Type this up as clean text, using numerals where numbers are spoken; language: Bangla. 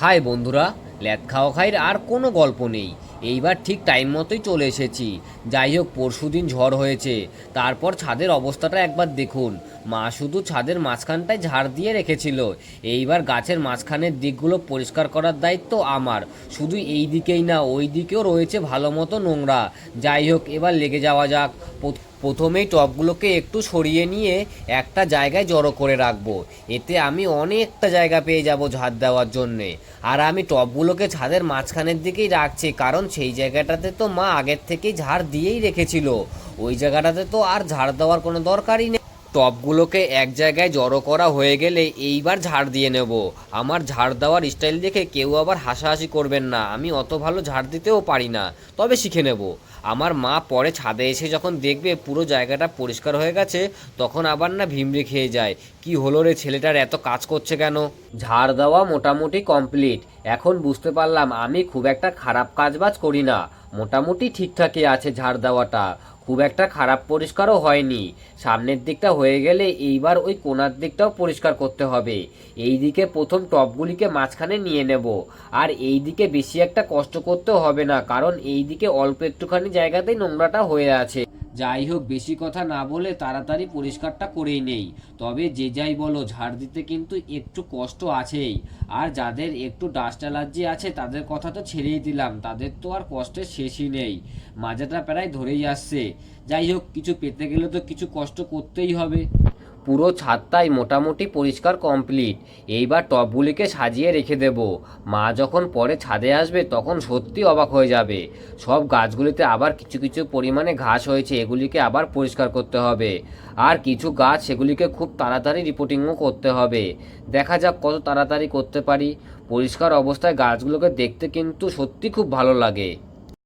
হাই বন্ধুরা, ল্যাদ খাওয়া খাইর আর কোনো গল্প নেই। এইবার ঠিক টাইম মতোই চলে এসেছি। যাই হোক, পরশুদিন ঝড় হয়েছে, তারপর ছাদের অবস্থাটা একবার দেখুন। মা শুধু ছাদের মাঝখানটায় ঝাড় দিয়ে রেখেছিল। এইবার গাছের মাঝখানের দিকগুলো পরিষ্কার করার দায়িত্ব আমার। শুধু এই দিকেই না, ওই দিকেও রয়েছে ভালো মতো নোংরা। যাই হোক, এবার লেগে যাওয়া যাক। প্রথমেই টবগুলোকে একটু সরিয়ে নিয়ে একটা জায়গায় জড়ো করে রাখবো। এতে আমি অনেকটা জায়গা পেয়ে যাব ঝাড় দেওয়ার জন্যে। আর আমি টবগুলোকে ছাদের মাঝখানের দিকেই রাখছি, কারণ সেই জায়গাটাতে তো মা আগের থেকেই ঝাড় দিয়েই রেখেছিল। ওই জায়গাটাতে তো আর ঝাড় দেওয়ার কোনো দরকারই নেই। টবগুলোকে এক জায়গায় জড়ো করা হয়ে গেলে এইবার ঝাড় দিয়ে নেব। আমার ঝাড় দেওয়ার স্টাইল দেখে কেউ আবার হাসাহাসি করবেন না, আমি অত ভালো ঝাড় দিতেও পারি না, তবে শিখে নেব। আমার মা পরে ছাদে এসে যখন দেখবে পুরো জায়গাটা পরিষ্কার হয়ে গেছে, তখন আবার না ভিমড়ে খেয়ে যায়, কি হলো রে ছেলেটার, এত কাজ করছে কেন। ঝাড় দেওয়া মোটামুটি কমপ্লিট। এখন বুঝতে পারলাম আমি খুব একটা খারাপ কাজবাজ করি না, মোটামুটি ঠিকঠাকই আছে ঝাড় দেওয়াটা, খুব একটা খারাপ পরিষ্কারও হয়নি। সামনের দিকটা হয়ে গেলে এইবার ওই কোণার দিকটাও পরিষ্কার করতে হবে। এই দিকে প্রথম টবগুলিকে মাঝখানে নিয়ে নেব। আর এই দিকে বেশি একটা কষ্ট করতেও হবে না, কারণ এই দিকে অল্প একটুখানি জায়গাতেই নোংরাটা হয়ে আছে। যাই হোক, বেশি কথা না বলে তাড়াতাড়ি পরিষ্কারটা করেই নেই। তবে যে যাই বলো, ঝাড় দিতে কিন্তু একটু কষ্ট আছেই। আর যাদের একটু ডাস্ট অ্যালার্জি আছে তাদের কথা তো ছেড়েই দিলাম, তাদের তো আর কষ্টের শেষই নেই, মাজাটা প্রায় ধরেই আসছে। যাই হোক, কিছু পেতে গেলে তো কিছু কষ্ট করতেই হবে। পুরো ছাদটাই মোটামুটি পরিষ্কার কমপ্লিট। এইবার টবগুলিকে সাজিয়ে রেখে দেব। মা যখন পরে ছাদে আসবে তখন সত্যি অবাক হয়ে যাবে। সব গাছগুলিতে আবার কিছু কিছু পরিমাণে ঘাস হয়েছে, এগুলিকে আবার পরিষ্কার করতে হবে। আর কিছু গাছ সেগুলিকে খুব তাড়াতাড়ি রিপোর্টিংও করতে হবে। দেখা যাক কত তাড়াতাড়ি করতে পারি। পরিষ্কার অবস্থায় গাছগুলোকে দেখতে কিন্তু সত্যি খুব ভালো লাগে।